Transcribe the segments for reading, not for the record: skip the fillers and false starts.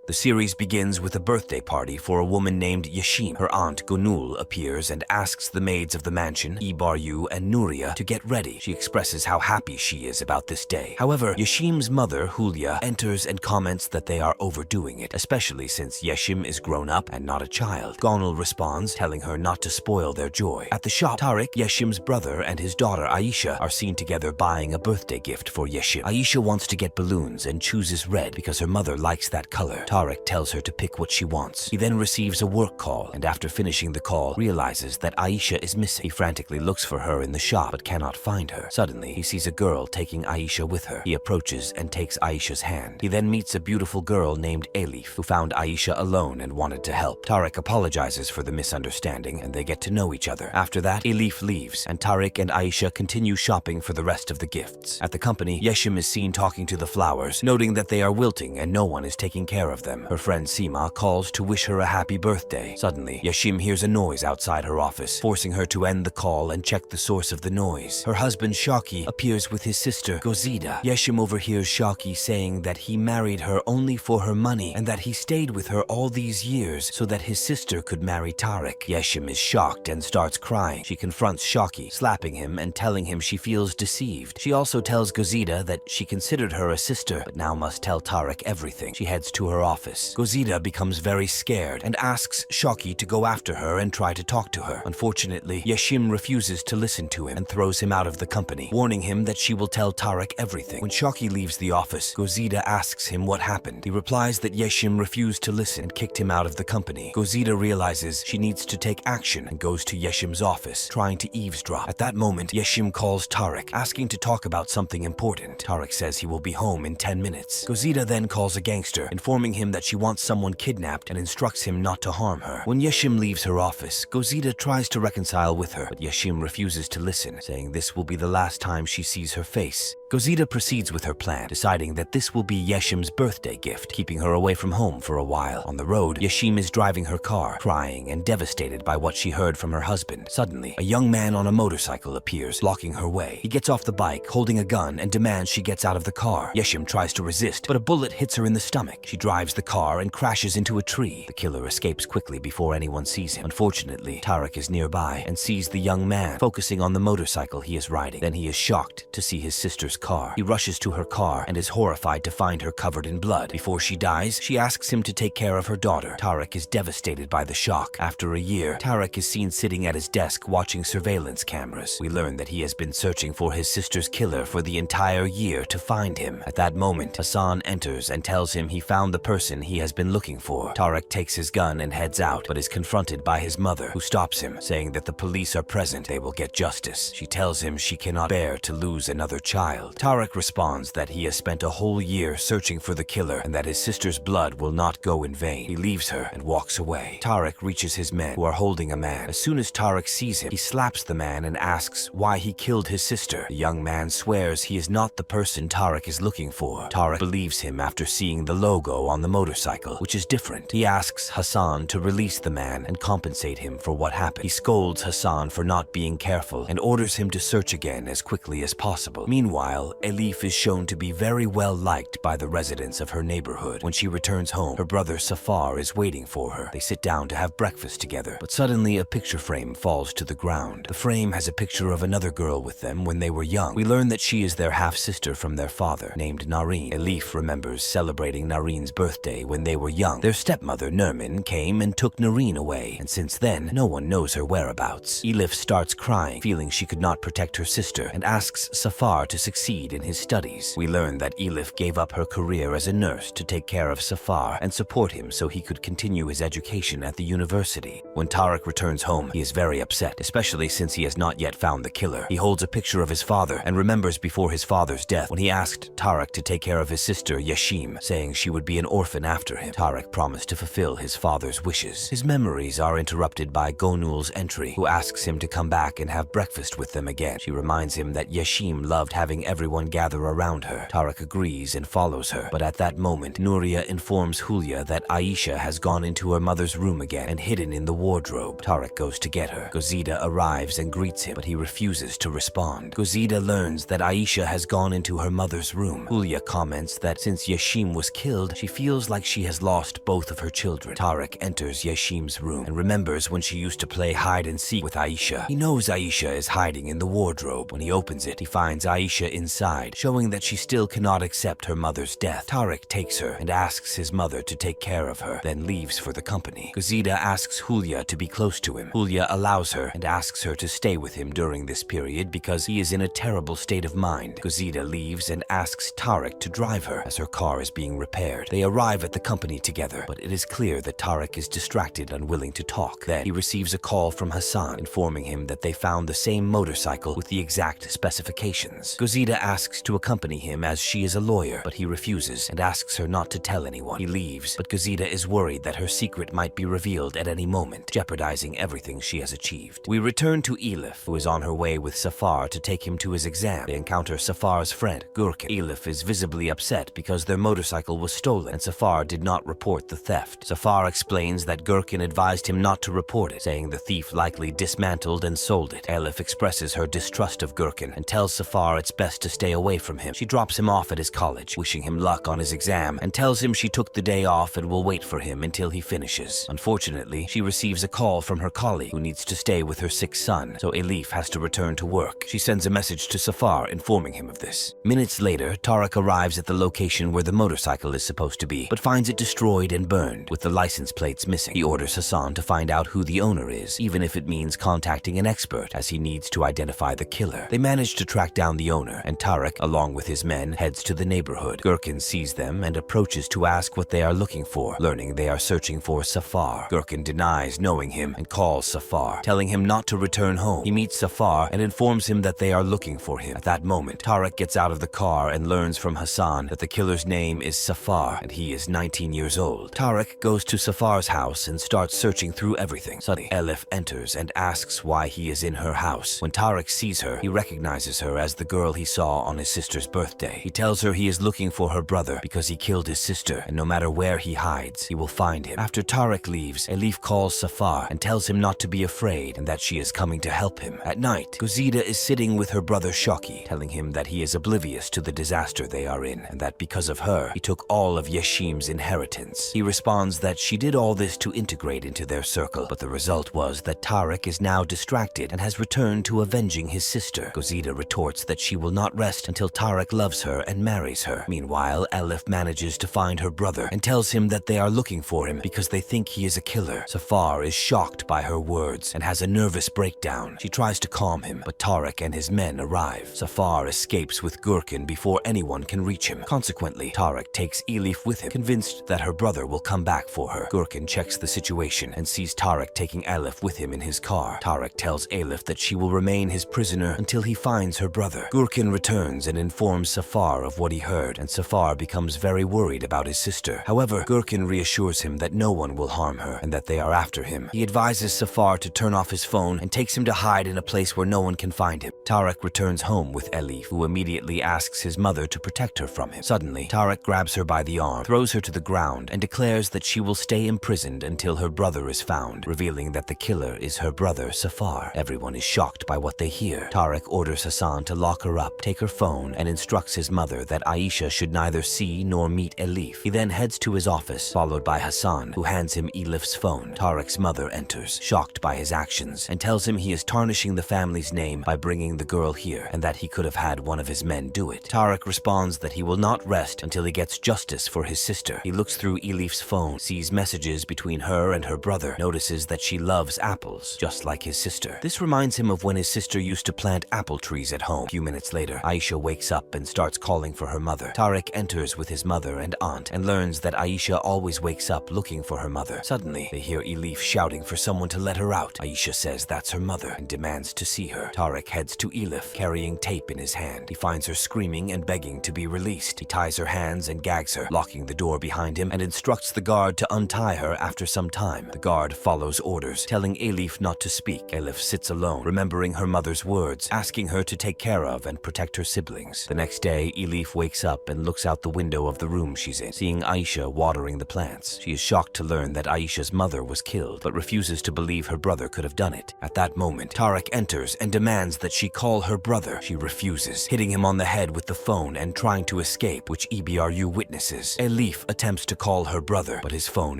The series begins with a birthday party for a woman named Yashim. Her aunt Gonul appears and asks the maids of the mansion, Ibaryu and Nuria, to get ready. She expresses how happy she is about this day. However, Yashim's mother, Hulia, enters and comments that they are overdoing it, especially since Yashim is grown up and not a child. Gonul responds, telling her not to spoil their joy. At the shop, Tariq, Yashim's brother, and his daughter Aisha are seen together buying a birthday gift for Yashim. Aisha wants to get balloons and chooses red because her mother likes that color. Tariq tells her to pick what she wants. He then receives a work call, and after finishing the call, realizes that Aisha is missing. He frantically looks for her in the shop, but cannot find her. Suddenly, he sees a girl taking Aisha with her. He approaches and takes Aisha's hand. He then meets a beautiful girl named Elif, who found Aisha alone and wanted to help. Tariq apologizes for the misunderstanding, and they get to know each other. After that, Elif leaves, and Tariq and Aisha continue shopping for the rest of the gifts. At the company, Yashim is seen talking to the flowers, noting that they are wilting and no one is taking care of them. Her friend Seema calls to wish her a happy birthday. Suddenly, Yashim hears a noise outside her office, forcing her to end the call and check the source of the noise. Her husband Shaki appears with his sister Gozida. Yashim overhears Shaki saying that he married her only for her money and that he stayed with her all these years so that his sister could marry Tariq. Yashim is shocked and starts crying. She confronts Shaki, slapping him and telling him she feels deceived. She also tells Gozida that she considered her a sister, but now must tell Tariq everything. She heads to her office. Gozida becomes very scared and asks Shaki to go after her and try to talk to her. Unfortunately, Yashim refuses to listen to him and throws him out of the company, warning him that she will tell Tariq everything. When Shaki leaves the office, Gozida asks him what happened. He replies that Yashim refused to listen and kicked him out of the company. Gozida realizes she needs to take action and goes to Yashim's office, trying to eavesdrop. At that moment, Yashim calls Tariq, asking to talk about something important. Tariq says he will be home in 10 minutes. Gozida then calls a gangster, informing him that she wants someone kidnapped and instructs him not to harm her. When Yashim leaves her office, Gozida tries to reconcile with her, but Yashim refuses to listen, saying this will be the last time she sees her face. Gozida proceeds with her plan, deciding that this will be Yashim's birthday gift, keeping her away from home for a while. On the road, Yashim is driving her car, crying and devastated by what she heard from her husband. Suddenly, a young man on a motorcycle appears, blocking her way. He gets off the bike, holding a gun, and demands she gets out of the car. Yashim tries to resist, but a bullet hits her in the stomach. She drives the car and crashes into a tree. The killer escapes quickly before anyone sees him. Unfortunately, Tariq is nearby and sees the young man, focusing on the motorcycle he is riding. Then he is shocked to see his sister's car. He rushes to her car and is horrified to find her covered in blood. Before she dies, she asks him to take care of her daughter. Tariq is devastated by the shock. After a year, Tariq is seen sitting at his desk watching surveillance cameras. We learn that he has been searching for his sister's killer for the entire year to find him. At that moment, Hassan enters and tells him he found the person he has been looking for. Tariq takes his gun and heads out, but is confronted by his mother, who stops him, saying that the police are present. They will get justice. She tells him she cannot bear to lose another child. Tariq responds that he has spent a whole year searching for the killer and that his sister's blood will not go in vain. He leaves her and walks away. Tariq reaches his men, who are holding a man. As soon as Tariq sees him, he slaps the man and asks why he killed his sister. The young man swears he is not the person Tariq is looking for. Tariq believes him after seeing the logo on the motorcycle, which is different. He asks Hassan to release the man and compensate him for what happened. He scolds Hassan for not being careful and orders him to search again as quickly as possible. Meanwhile, Elif is shown to be very well liked by the residents of her neighborhood. When she returns home, her brother Safar is waiting for her. They sit down to have breakfast together, but suddenly a picture frame falls to the ground. The frame has a picture of another girl with them when they were young. We learn that she is their half-sister from their father, named Nareen. Elif remembers celebrating Nareen's birthday when they were young. Their stepmother, Nermin, came and took Nareen away, and since then, no one knows her whereabouts. Elif starts crying, feeling she could not protect her sister, and asks Safar to succeed in his studies. We learn that Elif gave up her career as a nurse to take care of Safar and support him so he could continue his education at the university. When Tariq returns home, he is very upset, especially since he has not yet found the killer. He holds a picture of his father and remembers before his father's death when he asked Tariq to take care of his sister Yashim, saying she would be an orphan after him. Tariq promised to fulfill his father's wishes. His memories are interrupted by Gonul's entry, who asks him to come back and have breakfast with them again. She reminds him that Yashim loved having everyone gather around her. Tarek agrees and follows her, but at that moment, Nuria informs Julia that Aisha has gone into her mother's room again and hidden in the wardrobe. Tarek goes to get her. Gozida arrives and greets him, but he refuses to respond. Gozida learns that Aisha has gone into her mother's room. Julia comments that since Yashim was killed, she feels like she has lost both of her children. Tarek enters Yashim's room and remembers when she used to play hide and seek with Aisha. He knows Aisha is hiding in the wardrobe. When he opens it, he finds Aisha inside, showing that she still cannot accept her mother's death. Tarek takes her and asks his mother to take care of her, then leaves for the company. Gozida asks Julia to be close to him. Julia allows her and asks her to stay with him during this period because he is in a terrible state of mind. Gozida leaves and asks Tarek to drive her as her car is being repaired. They arrive at the company together, but it is clear that Tarek is distracted and unwilling to talk. Then he receives a call from Hassan informing him that they found the same motorcycle with the exact specifications. Gozida asks to accompany him as she is a lawyer, but he refuses and asks her not to tell anyone. He leaves, but Gozida is worried that her secret might be revealed at any moment, jeopardizing everything she has achieved. We return to Elif, who is on her way with Safar to take him to his exam. They encounter Safar's friend, Gurkin. Elif is visibly upset because their motorcycle was stolen and Safar did not report the theft. Safar explains that Gurkin advised him not to report it, saying the thief likely dismantled and sold it. Elif expresses her distrust of Gurkin and tells Safar it's best to stay away from him. She drops him off at his college, wishing him luck on his exam, and tells him she took the day off and will wait for him until he finishes. Unfortunately, she receives a call from her colleague who needs to stay with her sick son, so Elif has to return to work. She sends a message to Safar informing him of this. Minutes later, Tarek arrives at the location where the motorcycle is supposed to be, but finds it destroyed and burned, with the license plates missing. He orders Hassan to find out who the owner is, even if it means contacting an expert, as he needs to identify the killer. They manage to track down the owner, and Tarek, along with his men, heads to the neighborhood. Gurkin sees them and approaches to ask what they are looking for, learning they are searching for Safar. Gurkin denies knowing him and calls Safar, telling him not to return home. He meets Safar and informs him that they are looking for him. At that moment, Tarek gets out of the car and learns from Hassan that the killer's name is Safar and he is 19 years old. Tarek goes to Safar's house and starts searching through everything. Suddenly, Elif enters and asks why he is in her house. When Tarek sees her, he recognizes her as the girl he saw on his sister's birthday. He tells her he is looking for her brother because he killed his sister, and no matter where he hides, he will find him. After Tarek leaves, Elif calls Safar and tells him not to be afraid and that she is coming to help him. At night, Gozida is sitting with her brother Shaki, telling him that he is oblivious to the disaster they are in, and that because of her, he took all of Yashim's inheritance. He responds that she did all this to integrate into their circle, but the result was that Tarek is now distracted and has returned to avenging his sister. Gozida retorts that she will not rest until Tarek loves her and marries her. Meanwhile, Elif manages to find her brother and tells him that they are looking for him because they think he is a killer. Safar is shocked by her words and has a nervous breakdown. She tries to calm him, but Tarek and his men arrive. Safar escapes with Gurkin before anyone can reach him. Consequently, Tarek takes Elif with him, convinced that her brother will come back for her. Gurkin checks the situation and sees Tarek taking Elif with him in his car. Tarek tells Elif that she will remain his prisoner until he finds her brother. Gurkin returns and informs Safar of what he heard, and Safar becomes very worried about his sister. However, Gurkin reassures him that no one will harm her and that they are after him. He advises Safar to turn off his phone and takes him to hide in a place where no one can find him. Tarek returns home with Elif, who immediately asks his mother to protect her from him. Suddenly, Tarek grabs her by the arm, throws her to the ground, and declares that she will stay imprisoned until her brother is found, revealing that the killer is her brother Safar. Everyone is shocked by what they hear. Tarek orders Hassan to lock her up, take her phone, and instructs his mother that Aisha should neither see nor meet Elif. He then heads to his office, followed by Hassan, who hands him Elif's phone. Tarek's mother enters, shocked by his actions, and tells him he is tarnishing the family's name by bringing the girl here, and that he could have had one of his men do it. Tarek responds that he will not rest until he gets justice for his sister. He looks through Elif's phone, sees messages between her and her brother, notices that she loves apples, just like his sister. This reminds him of when his sister used to plant apple trees at home. A few minutes later, Aisha wakes up and starts calling for her mother. Tarek enters with his mother and aunt and learns that Aisha always wakes up looking for her mother. Suddenly, they hear Elif shouting for someone to let her out. Aisha says that's her mother and demands to see her. Tarek heads to Elif, carrying tape in his hand. He finds her screaming and begging to be released. He ties her hands and gags her, locking the door behind him, and instructs the guard to untie her after some time. The guard follows orders, telling Elif not to speak. Elif sits alone, remembering her mother's words, asking her to take care of and protect her siblings. The next day, Elif wakes up and looks out the window of the room she's in, seeing Aisha watering the plants. She is shocked to learn that Aisha's mother was killed, but refuses to believe her brother could have done it. At that moment, Tarek enters and demands that she call her brother. She refuses, hitting him on the head with the phone and trying to escape, which EBRU witnesses. Elif attempts to call her brother, but his phone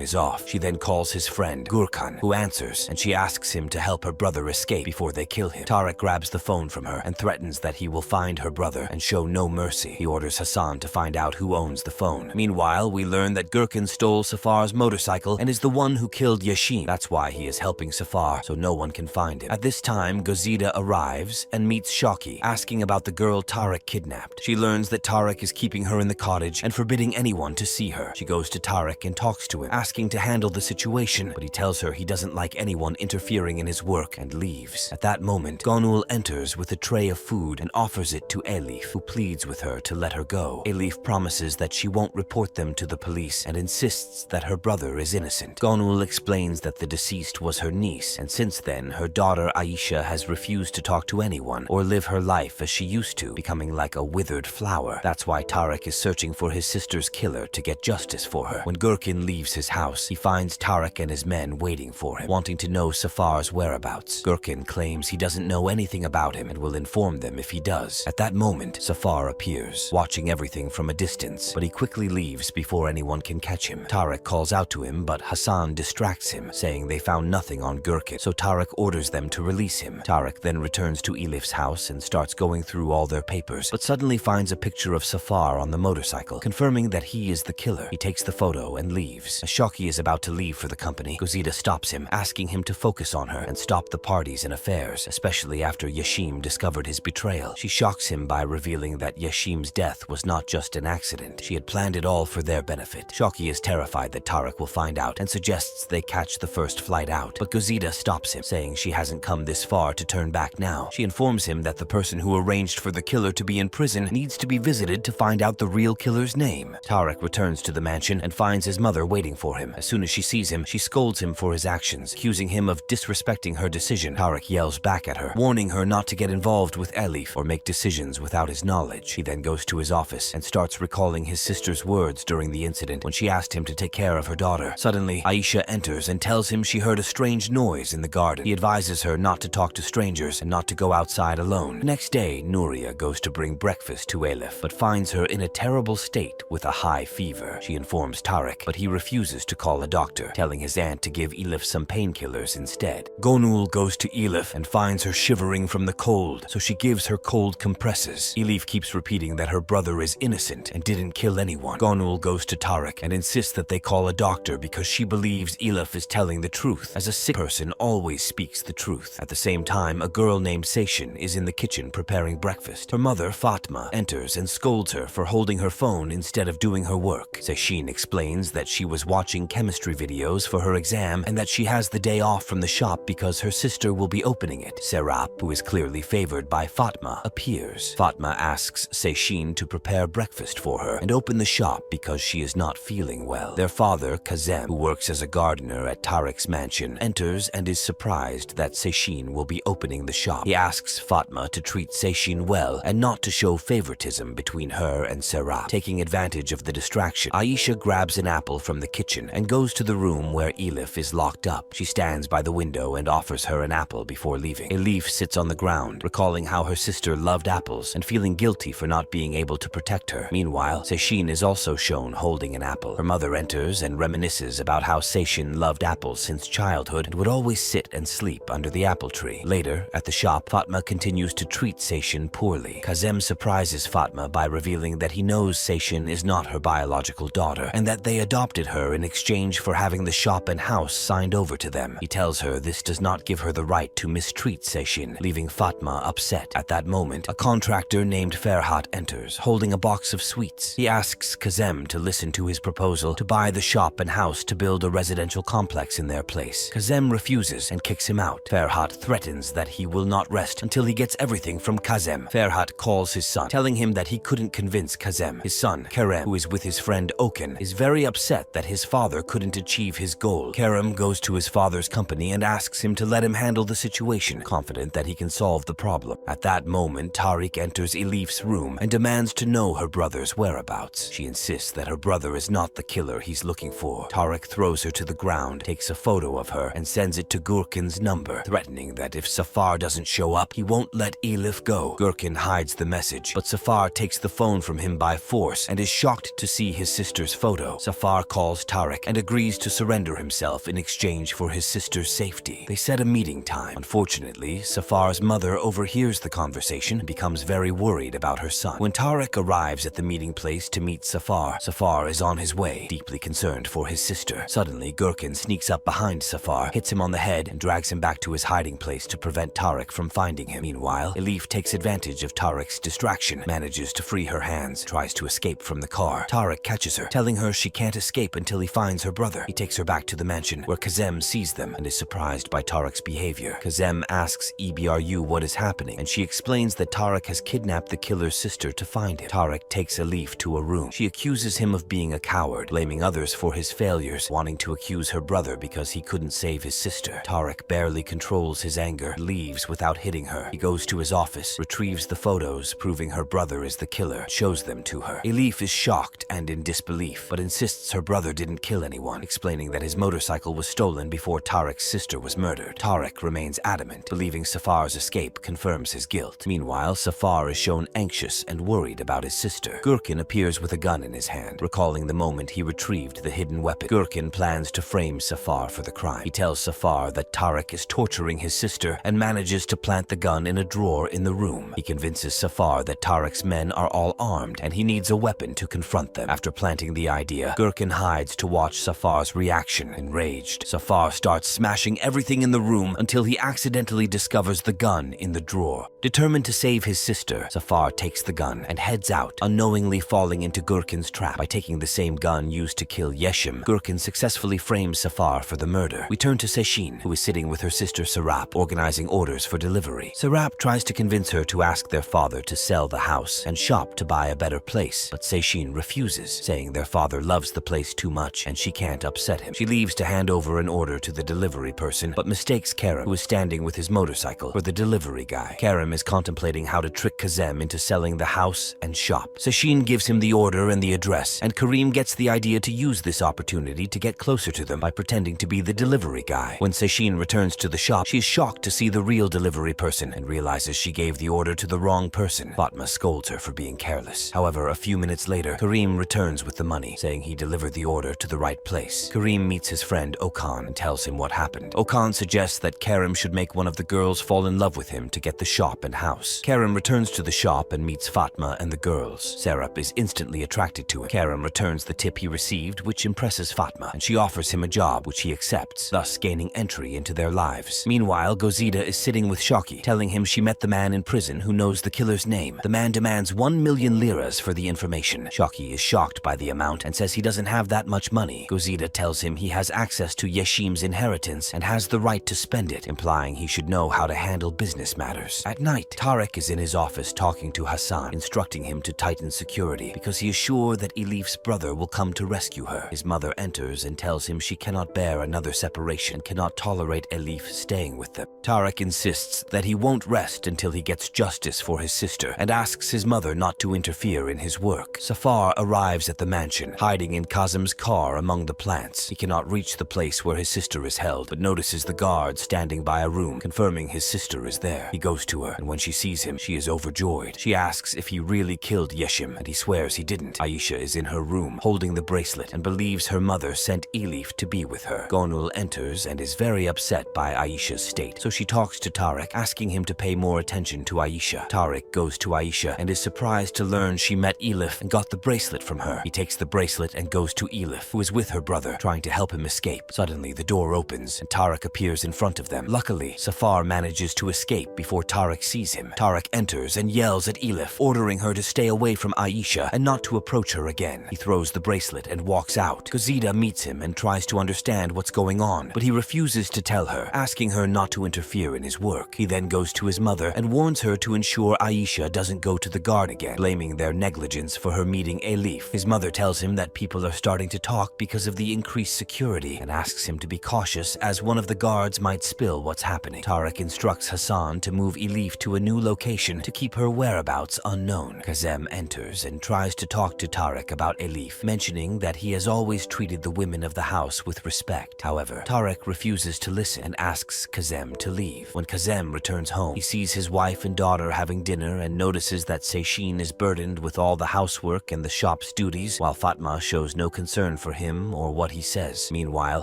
is off. She then calls his friend, Gurkan, who answers, and she asks him to help her brother escape before they kill him. Tarek grabs the phone from her and threatens that he will find her brother and show no mercy. He orders Hassan to find out who owns the phone. Meanwhile, we learn that Gurkan stole Safar's motorcycle and is the one who killed Yashim. That's why he is helping Safar, so no one can find him. At this time, Gazida arrives and meets Shaki, asking about the girl Tarek kidnapped. She learns that Tarek is keeping her in the cottage and forbidding anyone to see her. She goes to Tarek and talks to him, asking to handle the situation, but he tells her he doesn't like anyone interfering in his work and leaves. At that moment, Gonul enters with a tray of food and offers it to Elif, who pleads with her to let her go. Elif promises that she won't report them to the police and insists that her brother is innocent. Gonul explains that the deceased was her niece, and since then, her daughter Aisha has refused to talk to anyone or live her life as she used to, becoming like a withered flower. That's why Tarek is searching for his sister's killer to get justice for her. When Gurkan leaves his house, he finds Tarek and his men waiting for him, wanting to know Safar's whereabouts. Gurkan claims he doesn't know anything about him and will inform them if he does. At that moment, Safar appears, watching everything from a distance, but he quickly leaves before anyone can catch him. Tarek calls out to him, but Hassan distracts him, saying they found nothing on Gurkan, so Tarek orders them to release him. Tarek then returns to Elif's house and starts going through all their papers, but suddenly finds a picture of Safar on the motorcycle, confirming that he is the killer. He takes the photo and leaves. As Shaki is about to leave for the company, Gazida stops him, asking him to focus on her and stop the parties and affairs, especially after Yashim discovered his betrayal. She shocks him by revealing that Yashim's death was not just an accident. She had planned it all for their benefit. Shaki is terrified that Tarek will find out and suggests they catch the first flight out, but Gazida stops him, saying she hasn't come this far to turn back now. She informs him that the person who arranged for the killer to be in prison needs to be visited to find out the real killer's name. Tarek returns to the mansion and finds his mother waiting for him. As soon as she sees him, she scolds him for his actions, accusing him of disrespecting her decision. Tarek yells back at her, warning her not to get involved with Elif or make decisions without his knowledge. He then goes to his office and starts recalling his sister's words during the incident when she asked him to take care of her daughter. Suddenly, Aisha enters and tells him she heard a strange noise in the garden. He advises her not to talk to strangers and not to go outside alone. The next day, Nuria goes to bring breakfast to Elif, but finds her in a terrible state with a high fever. She informs Tarek, but he refuses to call a doctor, telling his aunt to give Elif some painkillers instead. Gonul goes to Elif and finds her shivering from the cold, so she gives her cold compresses. Elif keeps repeating that her brother is innocent and didn't kill anyone. Gonul goes to Tarek and insists that they call a doctor because she believes Elif is telling the truth, as a sick person always speaks the truth. At the same time, a girl named Seishin is in the kitchen preparing breakfast. Her mother, Fatma, enters and scolds her for holding her phone instead of doing her work. Seishin explains that she was watching chemistry videos for her exam and that she has the day off from the shop because her sister will be opening it. Serap, who is clearly favored by Fatma, appears. Fatma asks Seishin to prepare breakfast for her and open the shop because she is not feeling well. Their father, Kazem, who works as a gardener at Tarek's mansion, enters and is surprised that Seishin will be opening the shop. He asks Fatma to treat Seishin well and not to show favoritism between her and Serap. Taking advantage of the distraction, Aisha grabs an apple from the kitchen and goes to the room where Elif is locked up. She stands by the window and offers her an apple before leaving. Elif sits on the ground, recalling how her sister loved apples and feeling guilty for not being able to protect her. Meanwhile, Seishin is also shown holding an apple. Her mother enters and reminisces about how Seishin loved apples since childhood and would always sit and sleep under the apple tree. Later, at the shop, Fatma continues to treat Seishin poorly. Kazem surprises Fatma by revealing that he knows Seishin is not her biological daughter and that they adopted her in exchange for having the shop and house signed over to them. He tells her this does not give her the right to mistreat Seishin, leaving Fatma upset. At that moment, a contractor named Ferhat enters, holding a box of sweets. He asks Kazem to listen to his proposal to buy the shop and house to build a residential complex in their place. Kazem refuses and kicks him out. Ferhat threatens that he will not rest until until he gets everything from Kazem. Ferhat calls his son, telling him that he couldn't convince Kazem. His son, Kerem, who is with his friend Okan, is very upset that his father couldn't achieve his goal. Kerem goes to his father's company and asks him to let him handle the situation, confident that he can solve the problem. At that moment, Tariq enters Elif's room and demands to know her brother's whereabouts. She insists that her brother is not the killer he's looking for. Tariq throws her to the ground, takes a photo of her, and sends it to Gurkan's number, threatening that if Safar doesn't show up, he won't let Elif go. Gurkan hides the message, but Safar takes the phone from him by force and is shocked to see his sister's photo. Safar calls Tariq and agrees to surrender himself in exchange for his sister's safety. They set a meeting time. Unfortunately, Safar's mother overhears the conversation and becomes very worried about her son. When Tariq arrives at the meeting place to meet Safar, Safar is on his way, deeply concerned for his sister. Suddenly, Gurkan sneaks up behind Safar, hits him on the head, and drags him back to his hiding place to prevent Tariq from finding him. Meanwhile, Elif takes advantage of Tariq's distraction, manages to free her hands, tries to escape from the car. Tariq catches her, telling her she can't escape until he finds her brother. He takes her back to the mansion, where Kazem sees them and is surprised by Tariq's behavior. Kazem asks Ebru what is happening, and she explains that Tariq has kidnapped the killer's sister to find him. Tariq takes Elif to a room. She accuses him of being a coward, blaming others for his failures, wanting to accuse her brother because he couldn't save his sister. Tariq barely controls his anger, leaves without hitting her. He goes to his office, retrieves the photos, proving her brother is the killer, shows them to her. Elif is shocked and in disbelief, but insists her brother didn't kill anyone, explaining that his motorcycle was stolen before Tariq's sister was murdered. Tariq remains adamant, believing Safar's escape confirms his guilt. Meanwhile, Safar is shown anxious and worried about his sister. Gurkan appears with a gun in his hand, recalling the moment he retrieved the hidden weapon. Gurkan plans to frame Safar for the crime. He tells Safar that Tariq is torturing his sister and manages to plant the gun in a drawer in the room. He convinces Safar that Tariq's men are all armed and he needs a weapon to confront them. After planting the idea, Gurkan hides to watch Safar's reaction. Enraged, Safar starts smashing everything in the room until he accidentally discovers the gun in the drawer. Determined to save his sister, Safar takes the gun and heads out, unknowingly falling into Gurkan's trap. By taking the same gun used to kill Yeshim, Gurkan successfully frames Safar for the murder. We turn to Seshin, who is sitting with her sister Serap, organizing orders for delivery. Serap tries to convince her to ask their father to sell the house and shop to buy a better place, but Seshin refuses, saying their father loves the place too much and she can't upset him. She leaves to hand over an order to the delivery person, but mistakes Kerem, who is standing with his motorcycle, for the delivery guy. Kerem is contemplating how to trick Kazem into selling the house and shop. Seshin gives him the order and the address, and Kareem gets the idea to use this opportunity to get closer to them by pretending to be the delivery guy. When Seshin returns to the shop, she is shocked to see the real delivery person and realizes she gave the order to the wrong person. Fatma scolds her for being careless. However, a few minutes later, Kareem returns with the money, saying he delivered the order to the right place. Kareem meets his friend Okan and tells him what happened. Okan suggests that Kerem should make one of the girls fall in love with him to get the shop and house. Kerem returns to the shop and meets Fatma and the girls. Serap is instantly attracted to him. Kerem returns the tip he received, which impresses Fatma, and she offers him a job, which he accepts, thus gaining entry into their lives. Meanwhile, Gozida is sitting with Shaki, telling him she met the man in prison who knows the killer's name. The man demands 1 million liras for the information. Shaki is shocked by the amount and says he doesn't have that much money. Gozida tells him he has access to Yeshim's inheritance and has the right to spend it, implying he should know how to handle business matters. At night, Tariq is in his office talking to Hassan, instructing him to tighten security because he is sure that Elif's brother will come to rescue her. His mother enters and tells him she cannot bear another separation and cannot tolerate Elif staying with them. Tariq insists that he won't rest until he gets justice for his sister and asks his mother not to interfere in his work. Safar arrives at the mansion, hiding in Kazem's car among the plants. He cannot reach the place where his sister is held, but notices the guard standing by a room, confirming his sister is there. He goes to her, and when she sees him, she is overjoyed. She asks if he really killed Yeshim, and he swears he didn't. Aisha is in her room, holding the bracelet, and believes her mother sent Elif to be with her. Gonul enters and is very upset by Aisha's state, so she talks to Tariq, asking him to pay more attention to Aisha. Tariq goes to Aisha and is surprised to learn she met Elif and got the bracelet from her. He takes the bracelet and goes to Elif, who is with her brother, trying to help him escape. Suddenly, the door opens and Tariq appears in front of them. Luckily, Safar manages to escape before Tariq sees him. Tariq enters and yells at Elif, ordering her to stay away from Aisha and not to approach her again. He throws the bracelet and walks out. Gozida meets him and tries to understand what's going on, but he refuses to tell her, asking her not to interfere in his work. He then goes goes to his mother and warns her to ensure Aisha doesn't go to the guard again, blaming their negligence for her meeting Elif. His mother tells him that people are starting to talk because of the increased security and asks him to be cautious as one of the guards might spill what's happening. Tarek instructs Hassan to move Elif to a new location to keep her whereabouts unknown. Kazem enters and tries to talk to Tarek about Elif, mentioning that he has always treated the women of the house with respect. However, Tarek refuses to listen and asks Kazem to leave. When Kazem returns home, he sees his wife and daughter having dinner and notices that Seishin is burdened with all the housework and the shop's duties, while Fatma shows no concern for him or what he says. Meanwhile,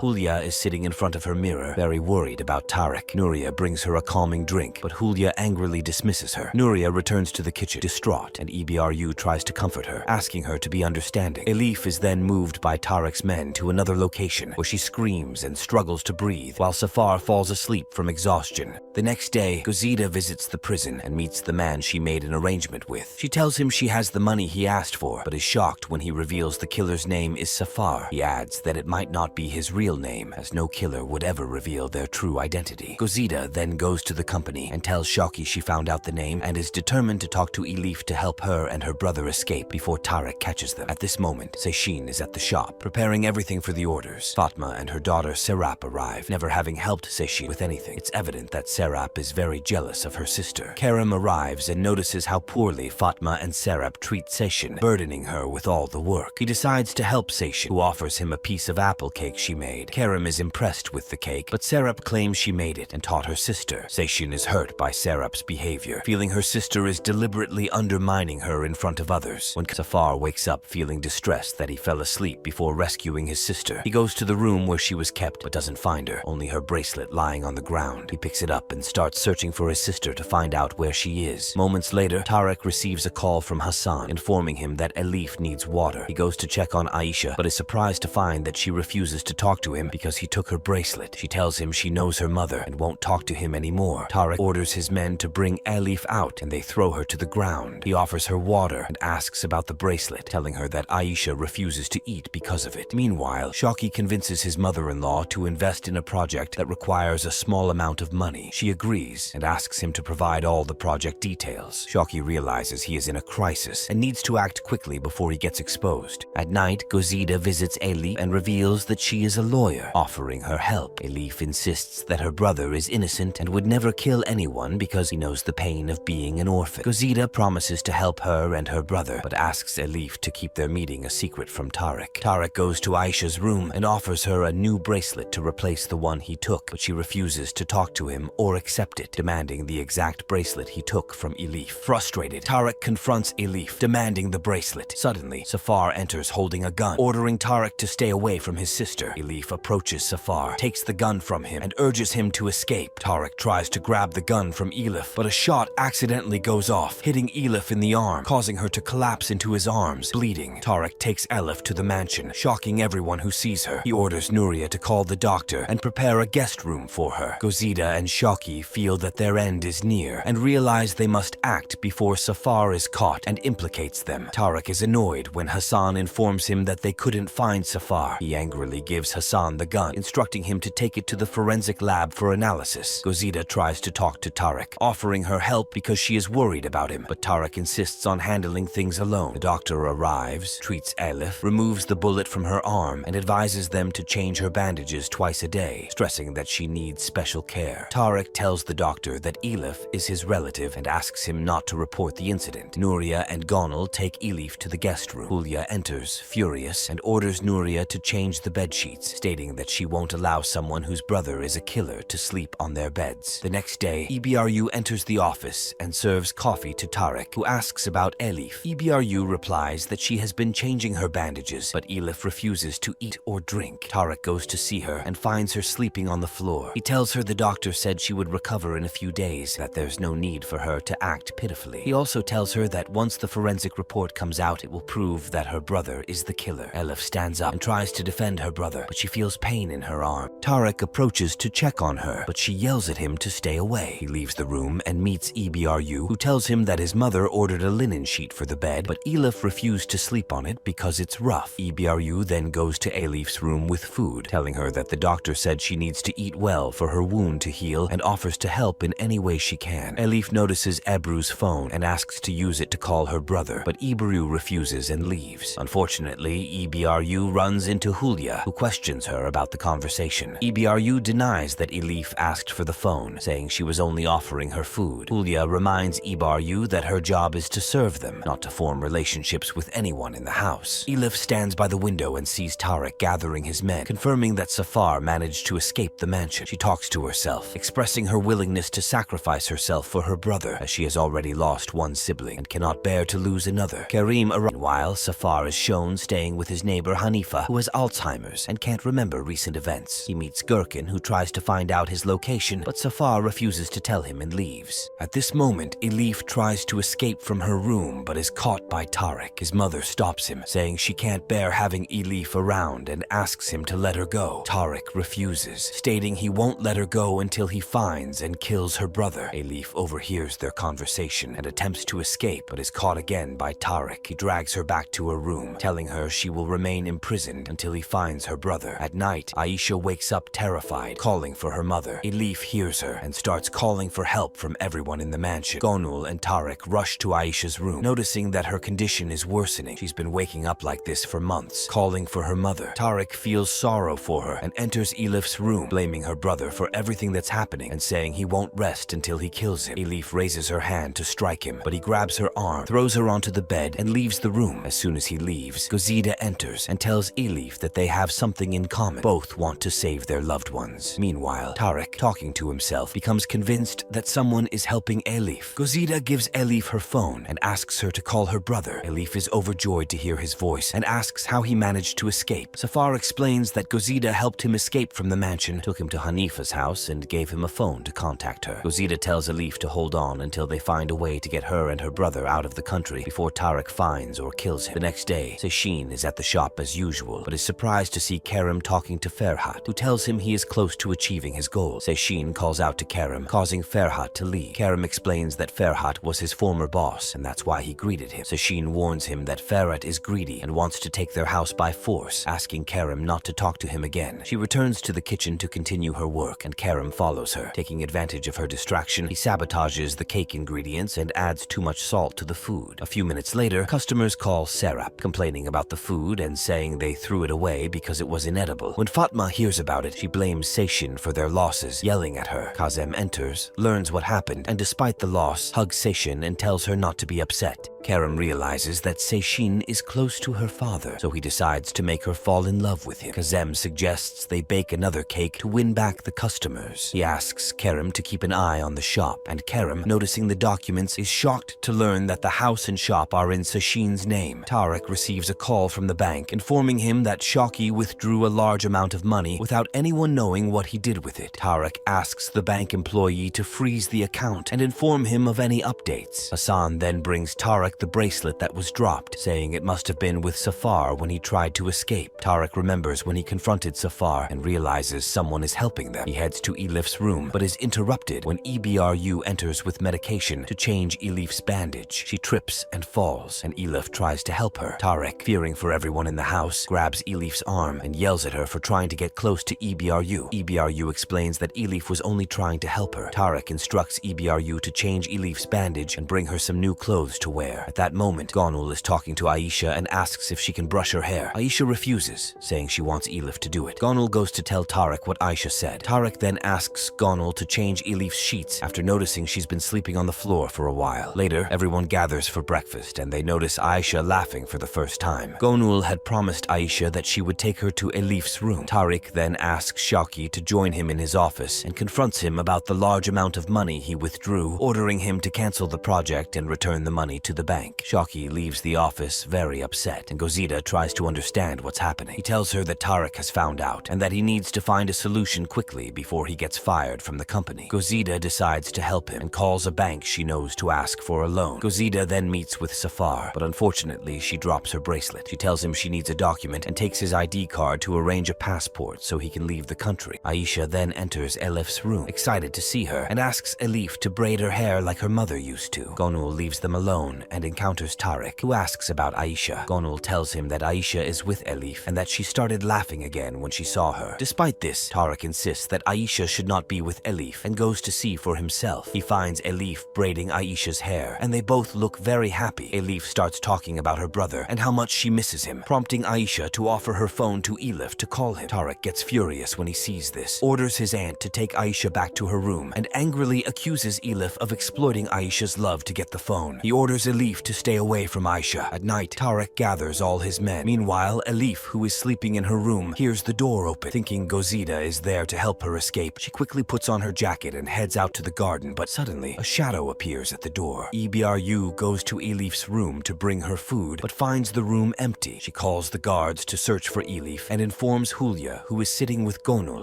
Hulia is sitting in front of her mirror, very worried about Tarek. Nuria brings her a calming drink, but Hulia angrily dismisses her. Nuria returns to the kitchen, distraught, and EBRU tries to comfort her, asking her to be understanding. Elif is then moved by Tarek's men to another location, where she screams and struggles to breathe, while Safar falls asleep from exhaustion. The next day, Gozida visits the prison and meets the man she made an arrangement with. She tells him she has the money he asked for, but is shocked when he reveals the killer's name is Safar. He adds that it might not be his real name, as no killer would ever reveal their true identity. Gozida then goes to the company and tells Shaki she found out the name and is determined to talk to Elif to help her and her brother escape before Tarek catches them. At this moment, Seishin is at the shop, preparing everything for the orders. Fatma and her daughter Serap arrive, never having helped Seishin with anything. It's evident that Serap is very jealous of her sister. Karim arrives and notices how poorly Fatma and Serap treat Seishin, burdening her with all the work. He decides to help Seishin, who offers him a piece of apple cake she made. Karim is impressed with the cake, but Serap claims she made it and taught her sister. Seishin is hurt by Serap's behavior, feeling her sister is deliberately undermining her in front of others. When Safar wakes up feeling distressed that he fell asleep before rescuing his sister, he goes to the room where she was kept but doesn't find her, only her bracelet lying on the ground. He picks it up and starts searching for his sister to find out where she is. Moments later, Tarek receives a call from Hassan informing him that Elif needs water. He goes to check on Aisha, but is surprised to find that she refuses to talk to him because he took her bracelet. She tells him she knows her mother and won't talk to him anymore. Tarek orders his men to bring Elif out and they throw her to the ground. He offers her water and asks about the bracelet, telling her that Aisha refuses to eat because of it. Meanwhile, Shaki convinces his mother-in-law to invest in a project that requires a small amount of money. She agrees and asks him to provide all the project details. Shaki realizes he is in a crisis and needs to act quickly before he gets exposed. At night, Gozida visits Elif and reveals that she is a lawyer, offering her help. Elif insists that her brother is innocent and would never kill anyone because he knows the pain of being an orphan. Gozida promises to help her and her brother, but asks Elif to keep their meeting a secret from Tarek. Tarek goes to Aisha's room and offers her a new bracelet to replace the one he took, but she refuses to talk to him or accept it, demanding the exact bracelet he took from Elif. Frustrated, Tarek confronts Elif, demanding the bracelet. Suddenly, Safar enters holding a gun, ordering Tarek to stay away from his sister. Elif approaches Safar, takes the gun from him, and urges him to escape. Tarek tries to grab the gun from Elif, but a shot accidentally goes off, hitting Elif in the arm, causing her to collapse into his arms, bleeding. Tarek takes Elif to the mansion, shocking everyone who sees her. He orders Nuria to call the doctor and prepare a guest room for her. Gozida and Shaki feel that their end is near and realize they must act before Safar is caught and implicates them. Tarek is annoyed when Hassan informs him that they couldn't find Safar. He angrily gives Hassan the gun, instructing him to take it to the forensic lab for analysis. Gozida tries to talk to Tarek, offering her help because she is worried about him, but Tarek insists on handling things alone. The doctor arrives, treats Elif, removes the bullet from her arm, and advises them to change her bandages twice a day, stressing that she needs special care. Tarek tells the doctor that Elif is his relative and asks him not to report the incident. Nuria and Gonal take Elif to the guest room. Hulia enters, furious, and orders Nuria to change the bedsheets, stating that she won't allow someone whose brother is a killer to sleep on their beds. The next day, EBRU enters the office and serves coffee to Tarek, who asks about Elif. EBRU replies that she has been changing her bandages, but Elif refuses to eat or drink. Tarek goes to see her and finds her sleeping on the floor. He tells her the doctor said she would recover in a few days, that there's no need for her to act pitifully. He also tells her that once the forensic report comes out, it will prove that her brother is the killer. Elif stands up and tries to defend her brother, but she feels pain in her arm. Tarek approaches to check on her, but she yells at him to stay away. He leaves the room and meets EBRU, who tells him that his mother ordered a linen sheet for the bed, but Elif refused to sleep on it because it's rough. EBRU then goes to Elif's room with food, telling her that the doctor said she needs to eat well for her wound to heal and offers to help help in any way she can. Elif notices Ebru's phone and asks to use it to call her brother, but Ebru refuses and leaves. Unfortunately, Ebru runs into Julia, who questions her about the conversation. Ebru denies that Elif asked for the phone, saying she was only offering her food. Julia reminds Ebru that her job is to serve them, not to form relationships with anyone in the house. Elif stands by the window and sees Tarek gathering his men, confirming that Safar managed to escape the mansion. She talks to herself, expressing her willingness to sacrifice herself for her brother, as she has already lost one sibling and cannot bear to lose another. Karim arrives while Safar is shown staying with his neighbor Hanifa, who has Alzheimer's and can't remember recent events. He meets Gherkin, who tries to find out his location, but Safar refuses to tell him and leaves. At this moment, Elif tries to escape from her room but is caught by Tarek. His mother stops him, saying she can't bear having Elif around and asks him to let her go. Tarek refuses, stating he won't let her go until he finds and kills her brother. Elif overhears their conversation and attempts to escape but is caught again by Tarek. He drags her back to her room, telling her she will remain imprisoned until he finds her brother. At night, Aisha wakes up terrified, calling for her mother. Elif hears her and starts calling for help from everyone in the mansion. Gonul and Tarek rush to Aisha's room, noticing that her condition is worsening. She's been waking up like this for months, calling for her mother. Tarek feels sorrow for her and enters Elif's room, blaming her brother for everything that's happening and saying he won't rest until he kills him. Elif raises her hand to strike him, but he grabs her arm, throws her onto the bed, and leaves the room. As soon as he leaves, Gozida enters and tells Elif that they have something in common. Both want to save their loved ones. Meanwhile, Tarek, talking to himself, becomes convinced that someone is helping Elif. Gozida gives Elif her phone and asks her to call her brother. Elif is overjoyed to hear his voice and asks how he managed to escape. Safar explains that Gozida helped him escape from the mansion, took him to Hanifa's house, and gave him a phone to contact her. Gozida tells Elif to hold on until they find a way to get her and her brother out of the country before Tarek finds or kills him. The next day, Sashin is at the shop as usual, but is surprised to see Karim talking to Ferhat, who tells him he is close to achieving his goal. Sashin calls out to Karim, causing Ferhat to leave. Karim explains that Ferhat was his former boss, and that's why he greeted him. Sashin warns him that Ferhat is greedy and wants to take their house by force, asking Karim not to talk to him again. She returns to the kitchen to continue her work, and Karim follows her. Taking advantage of her distraction, he sabotages the cake ingredients and adds too much salt to the food. A few minutes later, customers call Serap, complaining about the food and saying they threw it away because it was inedible. When Fatma hears about it, she blames Sashin for their losses, yelling at her. Kazem enters, learns what happened, and despite the loss, hugs Sashin and tells her not to be upset. Karim realizes that Sashin is close to her father, so he decides to make her fall in love with him. Kazem suggests they bake another cake to win back the customers. He asks Karim to keep an eye on the shop, and Karim, noticing the documents, is shocked to learn that the house and shop are in Sashin's name. Tarek receives a call from the bank, informing him that Shaki withdrew a large amount of money without anyone knowing what he did with it. Tarek asks the bank employee to freeze the account and inform him of any updates. Hassan then brings Tarek the bracelet that was dropped, saying it must have been with Safar when he tried to escape. Tarek remembers when he confronted Safar and realizes someone is helping them. He heads to Elif's room, but is interrupted when Ebru enters with medication to change Elif's bandage. She trips and falls, and Elif tries to help her. Tarek, fearing for everyone in the house, grabs Elif's arm and yells at her for trying to get close to Ebru. Ebru explains that Elif was only trying to help her. Tarek instructs Ebru to change Elif's bandage and bring her some new clothes to wear. At that moment, Gonul is talking to Aisha and asks if she can brush her hair. Aisha refuses, saying she wants Elif to do it. Gonul goes to tell Tarek what Aisha said. Tarek then asks Gonul to change Elif's sheets after noticing she's been sleeping on the floor for a while. Later, everyone gathers for breakfast and they notice Aisha laughing for the first time. Gonul had promised Aisha that she would take her to Elif's room. Tarek then asks Shaki to join him in his office and confronts him about the large amount of money he withdrew, ordering him to cancel the project and return the money to the bank. Shaki leaves the office very upset, and Gozida tries to understand what's happening. He tells her that Tarek has found out and that he needs to find a solution quickly before he gets fired from the company. Gozida decides to help him and calls a bank she knows to ask for a loan. Gozida then meets with Safar, but unfortunately she drops her bracelet. She tells him she needs a document and takes his ID card to arrange a passport so he can leave the country. Aisha then enters Elif's room, excited to see her, and asks Elif to braid her hair like her mother used to. Gonul leaves them alone and and encounters Tarek, who asks about Aisha. Gonul tells him that Aisha is with Elif and that she started laughing again when she saw her. Despite this, Tarek insists that Aisha should not be with Elif and goes to see for himself. He finds Elif braiding Aisha's hair, and they both look very happy. Elif starts talking about her brother and how much she misses him, prompting Aisha to offer her phone to Elif to call him. Tarek gets furious when he sees this, orders his aunt to take Aisha back to her room, and angrily accuses Elif of exploiting Aisha's love to get the phone. He orders Elif to stay away from Aisha. At night, Tarek gathers all his men. Meanwhile, Elif, who is sleeping in her room, hears the door open. Thinking Gozida is there to help her escape, she quickly puts on her jacket and heads out to the garden, but suddenly, a shadow appears at the door. Ebru goes to Elif's room to bring her food, but finds the room empty. She calls the guards to search for Elif and informs Julia, who is sitting with Gonul.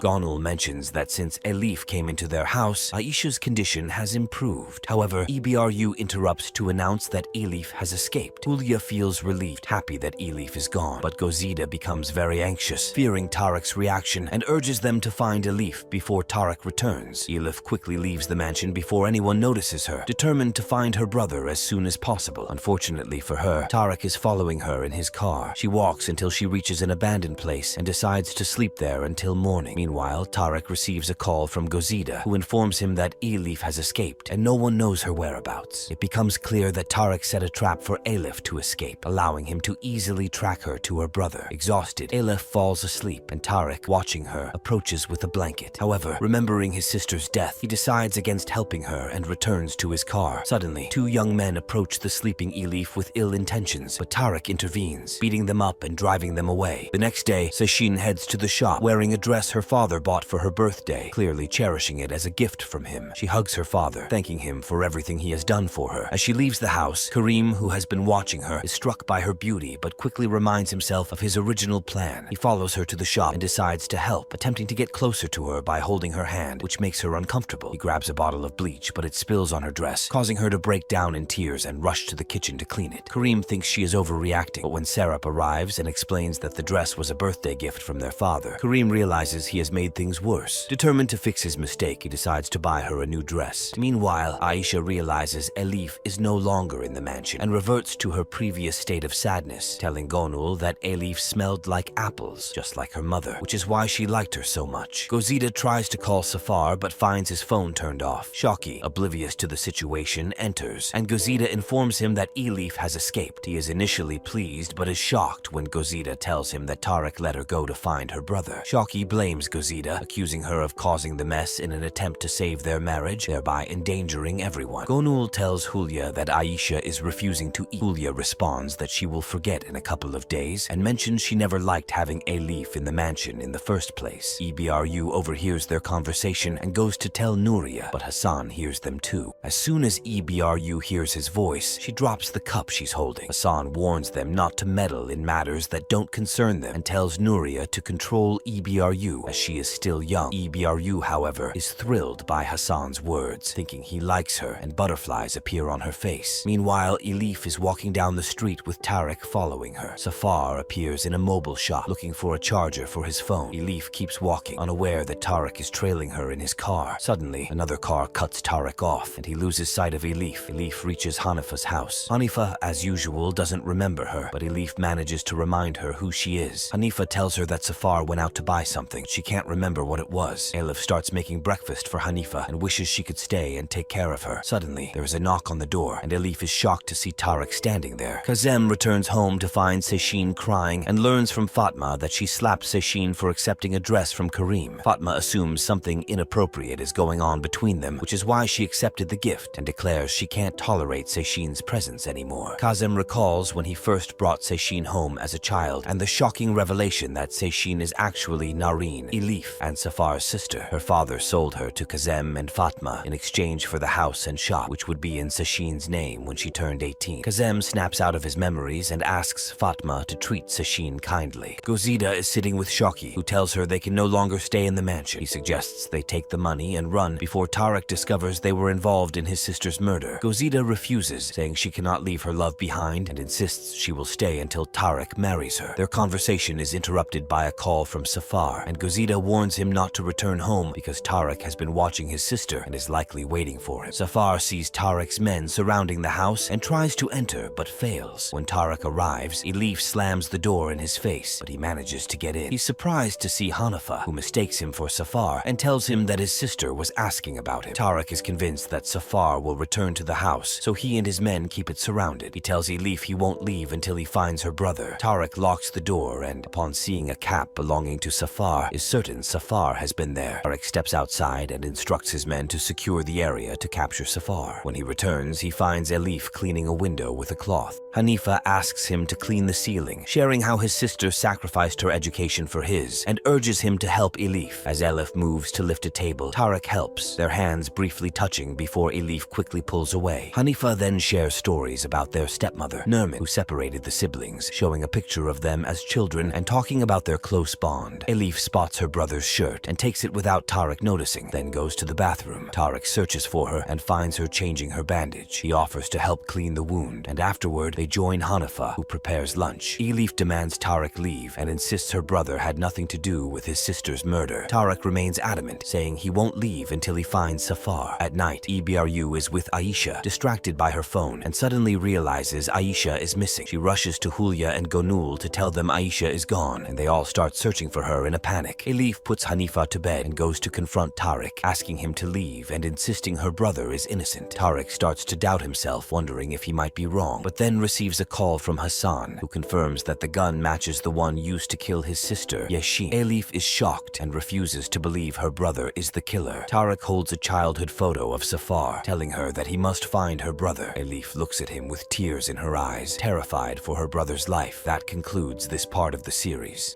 Gonul mentions that since Elif came into their house, Aisha's condition has improved. However, Ebru interrupts to announce that Elif has escaped. Julia feels relieved, happy that Elif is gone, but Gozida becomes very anxious, fearing Tarek's reaction, and urges them to find Elif before Tarek returns. Elif quickly leaves the mansion before anyone notices her, determined to find her brother as soon as possible. Unfortunately for her, Tarek is following her in his car. She walks until she reaches an abandoned place and decides to sleep there until morning. Meanwhile, Tarek receives a call from Gozida, who informs him that Elif has escaped and no one knows her whereabouts. It becomes clear that Tarek set a trap for Elif to escape, allowing him to easily track her to her brother. Exhausted, Elif falls asleep, and Tarek, watching her, approaches with a blanket. However, remembering his sister's death, he decides against helping her and returns to his car. Suddenly, two young men approach the sleeping Elif with ill intentions, but Tarek intervenes, beating them up and driving them away. The next day, Seshin heads to the shop, wearing a dress her father bought for her birthday, clearly cherishing it as a gift from him. She hugs her father, thanking him for everything he has done for her. As she leaves the house, Karim, who has been watching her, is struck by her beauty but quickly reminds himself of his original plan. He follows her to the shop and decides to help, attempting to get closer to her by holding her hand, which makes her uncomfortable. He grabs a bottle of bleach, but it spills on her dress, causing her to break down in tears and rush to the kitchen to clean it. Karim thinks she is overreacting, but when Serap arrives and explains that the dress was a birthday gift from their father, Karim realizes he has made things worse. Determined to fix his mistake, he decides to buy her a new dress. Meanwhile, Aisha realizes Elif is no longer in the mansion and reverts to her previous state of sadness, telling Gonul that Elif smelled like apples, just like her mother, which is why she liked her so much. Gozida tries to call Safar but finds his phone turned off. Shoki, oblivious to the situation, enters, and Gozida informs him that Elif has escaped. He is initially pleased but is shocked when Gozida tells him that Tarek let her go to find her brother. Shoki blames Gozida, accusing her of causing the mess in an attempt to save their marriage, thereby endangering everyone. Gonul tells Julia that Aisha is refusing to eat. Julia responds that she will forget in a couple of days and mentions she never liked having Elif in the mansion in the first place. Ebru overhears their conversation and goes to tell Nuria, but Hassan hears them too. As soon as Ebru hears his voice, she drops the cup she's holding. Hassan warns them not to meddle in matters that don't concern them and tells Nuria to control Ebru as she is still young. Ebru, however, is thrilled by Hassan's words, thinking he likes her, and butterflies appear on her face. Meanwhile, Elif is walking down the street with Tarek following her. Safar appears in a mobile shop looking for a charger for his phone. Elif keeps walking, unaware that Tarek is trailing her in his car. Suddenly, another car cuts Tarek off, and he loses sight of Elif. Elif reaches Hanifa's house. Hanifa, as usual, doesn't remember her, but Elif manages to remind her who she is. Hanifa tells her that Safar went out to buy something. She can't remember what it was. Elif starts making breakfast for Hanifa and wishes she could stay and take care of her. Suddenly, there is a knock on the door, and Elif is shocked to see Tarek standing there. Kazem returns home to find Seshin crying and learns from Fatma that she slapped Seshin for accepting a dress from Karim. Fatma assumes something inappropriate is going on between them, which is why she accepted the gift and declares she can't tolerate Seshin's presence anymore. Kazem recalls when he first brought Seshin home as a child and the shocking revelation that Seshin is actually Nareen, Elif, and Safar's sister. Her father sold her to Kazem and Fatma in exchange for the house and shop, which would be in Seshin's name when she turned 18. Kazem snaps out of his memories and asks Fatma to treat Seshin kindly. Gozida is sitting with Shoki, who tells her they can no longer stay in the mansion. He suggests they take the money and run before Tarek discovers they were involved in his sister's murder. Gozida refuses, saying she cannot leave her love behind and insists she will stay until Tarek marries her. Their conversation is interrupted by a call from Safar, and Gozida warns him not to return home because Tarek has been watching his sister and is likely waiting for him. Safar sees Tarek's men surrounding the house and tries to enter but fails. When Tarek arrives, Elif slams the door in his face, but he manages to get in. He's surprised to see Hanifa, who mistakes him for Safar and tells him that his sister was asking about him. Tarek is convinced that Safar will return to the house, so he and his men keep it surrounded. He tells Elif he won't leave until he finds her brother. Tarek locks the door and, upon seeing a cap belonging to Safar, is certain Safar has been there. Tarek steps outside and instructs his men to secure the area to capture Safar. When he returns, he finds Elif cleaning a window with a cloth. Hanifa asks him to clean the ceiling, sharing how his sister sacrificed her education for his, and urges him to help Elif. As Elif moves to lift a table, Tarek helps, their hands briefly touching before Elif quickly pulls away. Hanifa then shares stories about their stepmother, Nermin, who separated the siblings, showing a picture of them as children and talking about their close bond. Elif spots her brother's shirt and takes it without Tarek noticing, then goes to the bathroom. Tarek searches for her and finds her changing her bandage. He offers to help clean the wound, and afterward they join Hanifa, who prepares lunch. Elif demands Tarek leave and insists her brother had nothing to do with his sister's murder. Tarek remains adamant, saying he won't leave until he finds Safar. At night, Ebru is with Aisha, distracted by her phone, and suddenly realizes Aisha is missing. She rushes to Hulya and Gonul to tell them Aisha is gone, and they all start searching for her in a panic. Elif puts Hanifa to bed and goes to confront Tarek, asking him to leave and insisting her brother is innocent. Tarek starts to doubt himself, wondering if he might be wrong, but then receives a call from Hassan, who confirms that the gun matches the one used to kill his sister, Yashim. Elif is shocked and refuses to believe her brother is the killer. Tarek holds a childhood photo of Safar, telling her that he must find her brother. Elif looks at him with tears in her eyes, terrified for her brother's life. That concludes this part of the series.